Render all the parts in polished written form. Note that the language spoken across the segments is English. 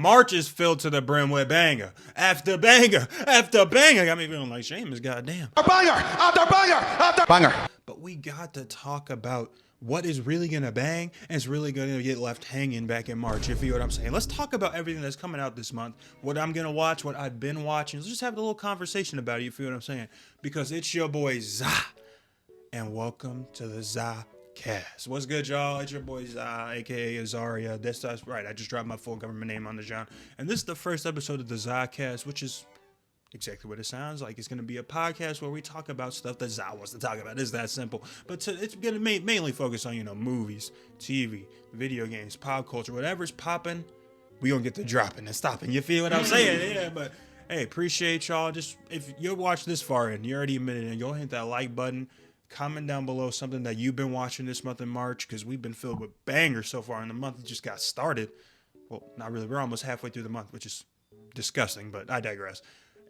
March is filled to the brim with banger after banger after banger. Got me feeling like Seamus, goddamn. Banger after banger after banger. But we got to talk about what is really gonna bang and is really gonna get left hanging back in March, if you know what I'm saying. Let's talk about everything that's coming out this month, what I'm gonna watch, what I've been watching. Let's just have a little conversation about it, you feel what I'm saying? Because it's your boy Zah, and welcome to the Zahcast. What's good, y'all? It's your boy Zah, aka Azaria. That's right, I just dropped my full government name on the John. And this is the first episode of the Zahcast, which is exactly what it sounds like. It's going to be a podcast where we talk about stuff that Zah wants to talk about. It's that simple. But it's going to mainly focus on, movies, TV, video games, pop culture, whatever's popping, we going to get to dropping and stopping. You feel what I'm saying? Yeah, but hey, appreciate y'all. Just if you watched this far in, you're already a minute in, you'll hit that like button. Comment down below something that you've been watching this month in March, because we've been filled with bangers so far, and the month just got started. Well, not really. We're almost halfway through the month, which is disgusting, but I digress.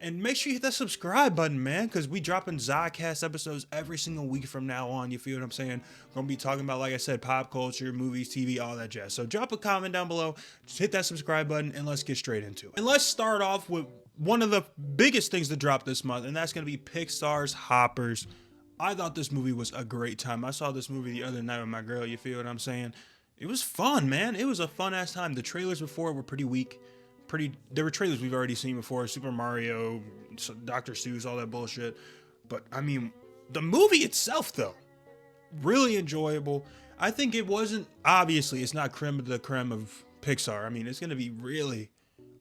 And make sure you hit that subscribe button, man, because we dropping Zahcast episodes every single week from now on. You feel what I'm saying? We're going to be talking about, like I said, pop culture, movies, TV, all that jazz. So drop a comment down below, just hit that subscribe button, and let's get straight into it. And let's start off with one of the biggest things to drop this month, and that's going to be Pixar's Hoppers. I thought this movie was a great time. I saw this movie the other night with my girl, you feel what I'm saying? It was fun, man. It was a fun-ass time. The trailers before were pretty weak. There were trailers we've already seen before, Super Mario, Dr. Seuss, all that bullshit. But I mean, the movie itself though, really enjoyable. I think it wasn't, obviously it's not creme de la creme of Pixar. I mean, it's going to be really,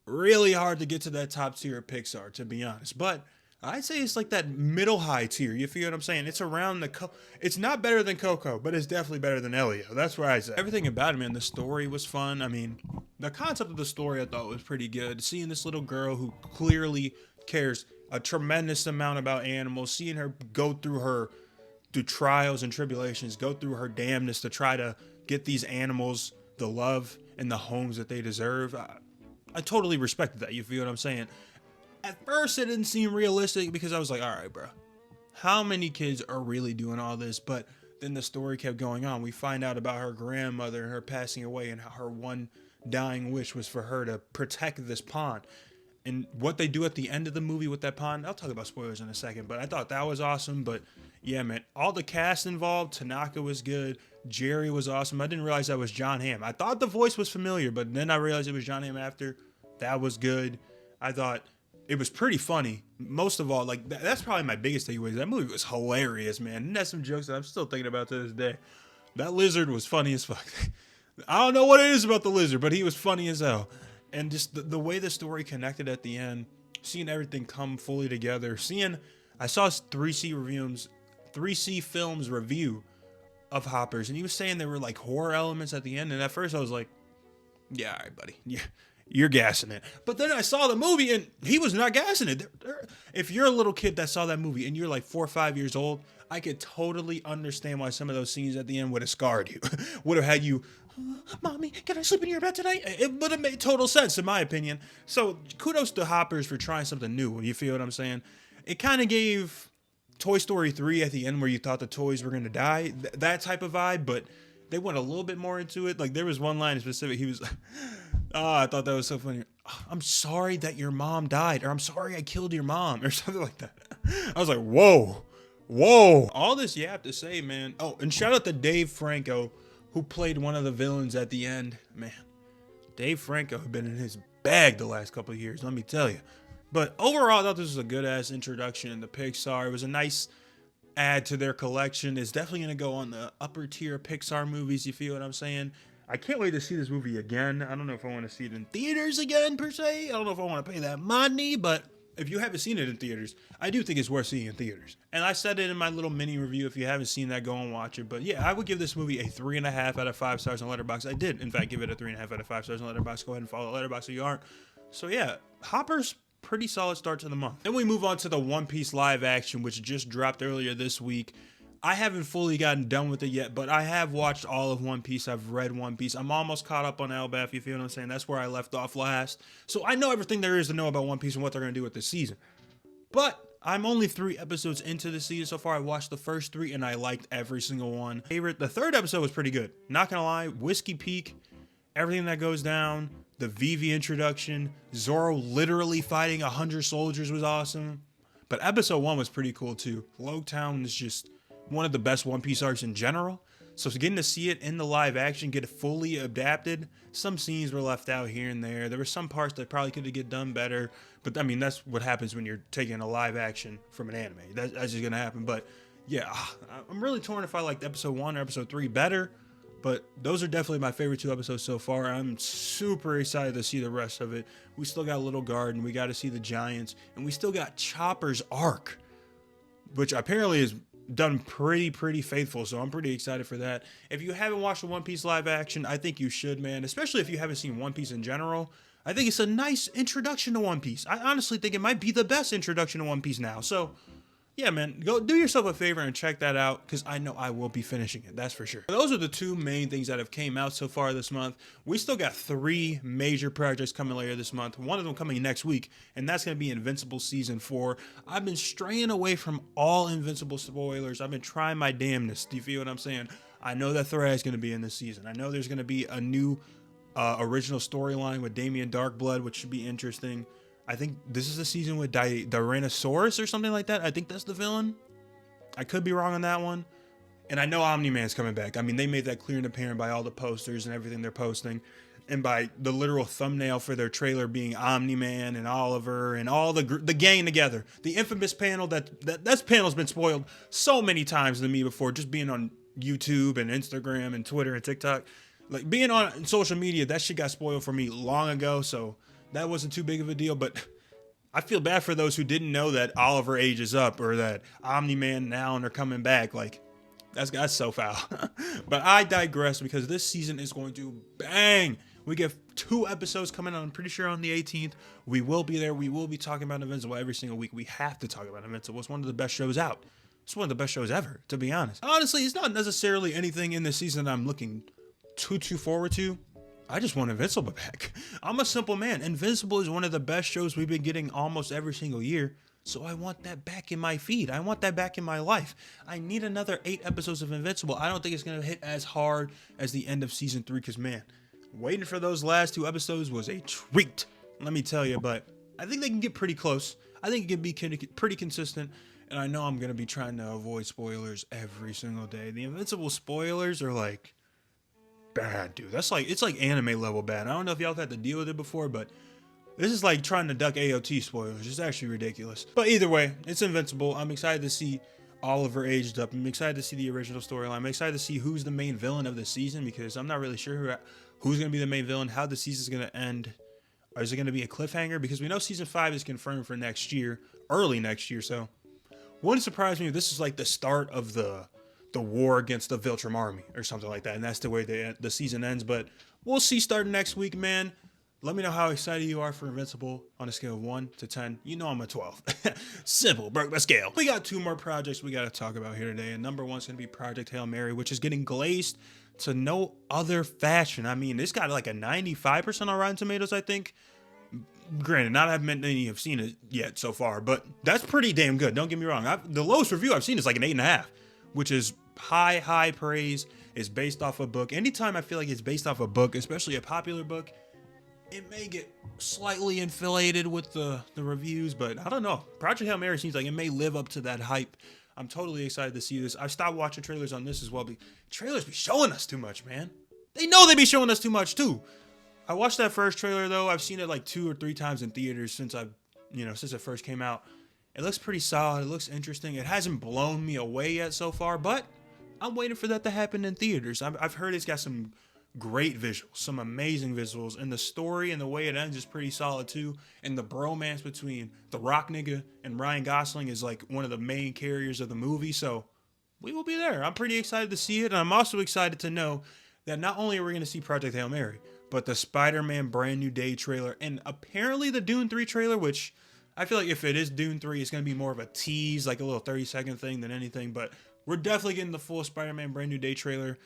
really hard to get to that top tier of Pixar, to be honest. But I'd say it's like that middle high tier. You feel what I'm saying? It's around it's not better than Coco, but it's definitely better than Elio. That's where I say. Everything about it, man. The story was fun. I mean, the concept of the story I thought was pretty good. Seeing this little girl who clearly cares a tremendous amount about animals, seeing her go through trials and tribulations, go through her damnness to try to get these animals the love and the homes that they deserve. I totally respected that. You feel what I'm saying? At first, it didn't seem realistic because I was like, all right, bro, how many kids are really doing all this? But then the story kept going on. We find out about her grandmother and her passing away, and how her one dying wish was for her to protect this pond. And what they do at the end of the movie with that pond, I'll talk about spoilers in a second, but I thought that was awesome. But yeah, man, all the cast involved, Tanaka was good, Jerry was awesome. I didn't realize that was John Hamm. I thought the voice was familiar, but then I realized it was John Hamm after. That was good. I thought it was pretty funny. Most of all, like, that's probably my biggest takeaway. That movie was hilarious, man. And that's some jokes that I'm still thinking about to this day. That lizard was funny as fuck. I don't know what it is about the lizard, but he was funny as hell. And just the way the story connected at the end, seeing everything come fully together, I saw 3C Films review of Hoppers, and he was saying there were like horror elements at the end. And at first I was like, yeah, all right, buddy. Yeah. You're gassing it. But then I saw the movie and he was not gassing it. If you're a little kid that saw that movie and you're like 4 or 5 years old, I could totally understand why some of those scenes at the end would have scarred you. Would have had you, Mommy, can I sleep in your bed tonight? It would have made total sense in my opinion. So kudos to Hoppers for trying something new. You feel what I'm saying? It kind of gave Toy Story 3 at the end where you thought the toys were going to die. That type of vibe, but they went a little bit more into it. Like there was one line in specific. He was oh, I thought that was so funny. I'm sorry that your mom died, or I'm sorry I killed your mom, or something like that. I was like, whoa. All this you have to say, man. Oh, and shout out to Dave Franco, who played one of the villains at the end. Man, Dave Franco had been in his bag the last couple of years, let me tell you. But overall, I thought this was a good-ass introduction into Pixar. It was a nice add to their collection. It's definitely going to go on the upper tier Pixar movies, you feel what I'm saying? I can't wait to see this movie again. I don't know if I want to see it in theaters again, per se. I don't know if I want to pay that money, but if you haven't seen it in theaters, I do think it's worth seeing in theaters. And I said it in my little mini review. If you haven't seen that, go and watch it. But yeah, I would give this movie a 3.5 out of 5 stars on Letterboxd. I did, in fact, give it a 3.5 out of 5 stars on Letterboxd. Go ahead and follow Letterboxd if you aren't. So yeah, Hoppers, pretty solid start to the month. Then we move on to the One Piece live action, which just dropped earlier this week. I haven't fully gotten done with it yet, but I have watched all of One Piece. I've read One Piece. I'm almost caught up on Elbaf, you feel what I'm saying? That's where I left off last. So I know everything there is to know about One Piece and what they're going to do with this season. But I'm only 3 episodes into the season so far. I watched the first 3 and I liked every single one. The third episode was pretty good. Not going to lie, Whiskey Peak, everything that goes down, The Vivi introduction, Zoro literally fighting 100 soldiers was awesome. But episode 1 was pretty cool too. Logtown is just one of the best One Piece arcs in general. So getting to see it in the live action, get it fully adapted. Some scenes were left out here and there. There were some parts that probably could have get done better. But I mean, that's what happens when you're taking a live action from an anime. That's just gonna happen. But yeah, I'm really torn if I liked episode 1 or episode 3 better. But those are definitely my favorite 2 episodes so far. I'm super excited to see the rest of it. We still got Little Garden. We got to see the Giants. And we still got Chopper's arc, which apparently is done pretty faithful. So I'm pretty excited for that. If you haven't watched the One Piece live action, I think you should, man. Especially if you haven't seen One Piece in general. I think it's a nice introduction to One Piece. I honestly think it might be the best introduction to One Piece now. So yeah, man, go do yourself a favor and check that out, because I know I will be finishing it, that's for sure. Those are the 2 main things that have came out so far this month. We still got 3 major projects coming later this month. One of them coming next week, and that's going to be Invincible Season 4. I've been straying away from all Invincible spoilers. I've been trying my damnness. Do you feel what I'm saying? I know that Thread is going to be in this season. I know there's going to be a new original storyline with Damien Darkblood, which should be interesting. I think this is the season with Tyrannosaurus or something like that. I think that's the villain. I could be wrong on that one. And I know Omni-Man's coming back. I mean, they made that clear and apparent by all the posters and everything they're posting. And by the literal thumbnail for their trailer being Omni-Man and Oliver and all the gang together. The infamous panel that panel's been spoiled so many times to me before, just being on YouTube and Instagram and Twitter and TikTok. Like, being on social media, that shit got spoiled for me long ago, so that wasn't too big of a deal. But I feel bad for those who didn't know that Oliver ages up or that Omni-Man and Alan are coming back. Like, that's so foul. But I digress, because this season is going to bang. We get 2 episodes coming out, I'm pretty sure on the 18th. We will be there. We will be talking about Invincible every single week. We have to talk about Invincible. It's one of the best shows out. It's one of the best shows ever, to be honest. Honestly, it's not necessarily anything in this season that I'm looking too forward to. I just want Invincible back. I'm a simple man. Invincible is one of the best shows we've been getting almost every single year. So I want that back in my feed. I want that back in my life. I need another 8 episodes of Invincible. I don't think it's going to hit as hard as the end of season 3, because, man, waiting for those last 2 episodes was a treat, let me tell you. But I think they can get pretty close. I think it can be pretty consistent. And I know I'm going to be trying to avoid spoilers every single day. The Invincible spoilers are like bad, dude. It's like anime level bad. I don't know if y'all had to deal with it before, but this is like trying to duck AOT spoilers. It's actually ridiculous. But either way, it's Invincible. I'm excited to see Oliver aged up. I'm excited to see the original storyline. I'm excited to see who's the main villain of the season, because I'm not really sure who's going to be the main villain, how the season's going to end. Or is it going to be a cliffhanger? Because we know season 5 is confirmed for next year, early next year. So wouldn't surprise me if this is like the start of the war against the Viltrum army or something like that, and that's the way the season ends. But we'll see starting next week, man. Let me know how excited you are for Invincible on a scale of 1 to 10. You know I'm a 12. Simple, broke my scale. We got 2 more projects we got to talk about here today, and number 1's going to be Project Hail Mary, which is getting glazed to no other fashion. I mean, it's got like a 95% on Rotten Tomatoes, I think. Granted, not that many have seen it yet so far, but that's pretty damn good. Don't get me wrong. The lowest review I've seen is like an 8.5, which is high praise. It's based off a book. Anytime I feel like it's based off a book, especially a popular book, it may get slightly inflated with the reviews, but I don't know. Project Hail Mary seems like it may live up to that hype. I'm totally excited to see this. I've stopped watching trailers on this as well. Trailers be showing us too much, man. They know they be showing us too much too. I watched that first trailer though. I've seen it like 2 or 3 times in theaters since it first came out. It looks pretty solid. It looks interesting. It hasn't blown me away yet so far, but I'm waiting for that to happen in theaters. I've heard it's got some great visuals, some amazing visuals, and the story and the way it ends is pretty solid too. And the bromance between the Rock nigga and Ryan Gosling is like one of the main carriers of the movie. So we will be there. I'm pretty excited to see it, and I'm also excited to know that not only are we going to see Project Hail Mary, but the Spider-Man Brand New Day trailer, and apparently the Dune 3 trailer, which I feel like if it is Dune 3, it's going to be more of a tease, like a little 30-second thing than anything. But we're definitely getting the full Spider-Man Brand New Day trailer,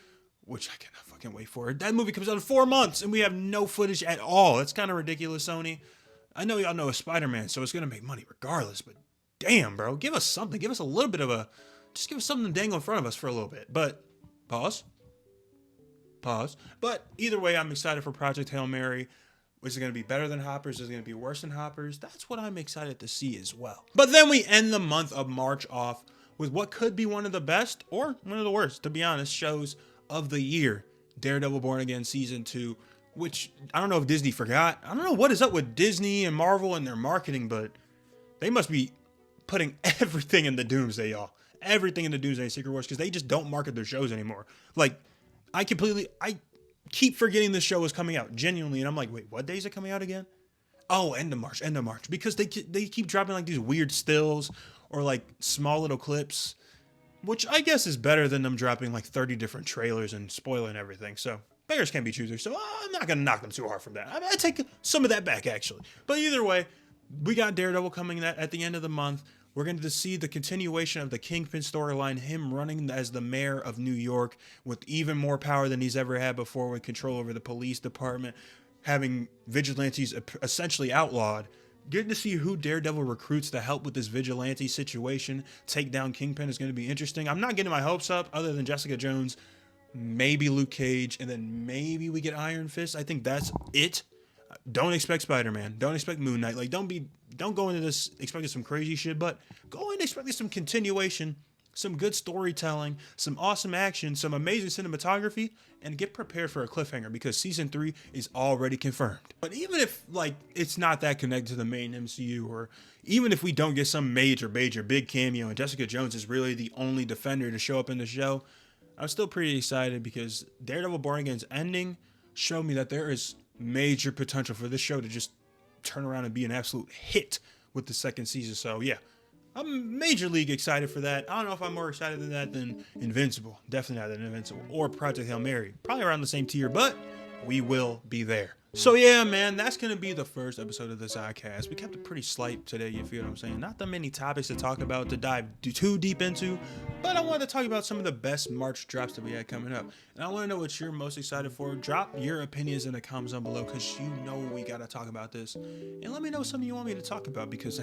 which I cannot fucking wait for. That movie comes out in 4 months, and we have no footage at all. That's kind of ridiculous, Sony. I know y'all know it's Spider-Man, so it's going to make money regardless. But damn, bro, give us something. Give us a little bit of just give us something to dangle in front of us for a little bit. But pause. But either way, I'm excited for Project Hail Mary. Is it going to be better than Hoppers? Is it going to be worse than Hoppers? That's what I'm excited to see as well. But then we end the month of March off with what could be one of the best or one of the worst, to be honest, shows of the year. Daredevil Born Again Season 2, which I don't know if Disney forgot. I don't know what is up with Disney and Marvel and their marketing, but they must be putting everything in the Doomsday, y'all. Everything in the Doomsday Secret Wars, because they just don't market their shows anymore. Like, I keep forgetting this show is coming out, genuinely, and I'm like, wait, what day is it coming out again? Oh, end of March, because they keep dropping like these weird stills or like small little clips, which I guess is better than them dropping like 30 different trailers and spoiling everything. So beggars can't be choosers, so I'm not gonna knock them too hard from that. I take some of that back, actually. But either way, we got Daredevil coming at the end of the month. We're going to see the continuation of the Kingpin storyline, him running as the mayor of New York with even more power than he's ever had before, with control over the police department, having vigilantes essentially outlawed. Getting to see who Daredevil recruits to help with this vigilante situation, take down Kingpin, is going to be interesting. I'm not getting my hopes up other than Jessica Jones, maybe Luke Cage, and then maybe we get Iron Fist. I think that's it. Don't expect Spider-Man. Don't expect Moon Knight. Like, don't go into this expecting some crazy shit, but go in expecting some continuation, some good storytelling, some awesome action, some amazing cinematography, and get prepared for a cliffhanger because season 3 is already confirmed. But even if like it's not that connected to the main MCU, or even if we don't get some major big cameo and Jessica Jones is really the only Defender to show up in the show, I'm still pretty excited because Daredevil Born Again's ending showed me that there is major potential for this show to just turn around and be an absolute hit with the second season. So yeah, I'm major league excited for that. I don't know if I'm more excited than that than Invincible. Definitely not than Invincible or Project Hail Mary. Probably around the same tier, but we will be there. So yeah, man, that's going to be the first episode of the Zahcast. We kept it pretty slight today, you feel what I'm saying? Not that many topics to talk about, to dive too deep into, but I wanted to talk about some of the best March drops that we had coming up. And I want to know what you're most excited for. Drop your opinions in the comments down below, because you know we got to talk about this. And let me know something you want me to talk about, because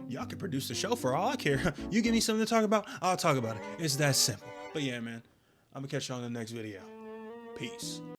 y'all can produce the show for all I care. You give me something to talk about, I'll talk about it. It's that simple. But yeah, man, I'm going to catch you on the next video. Peace.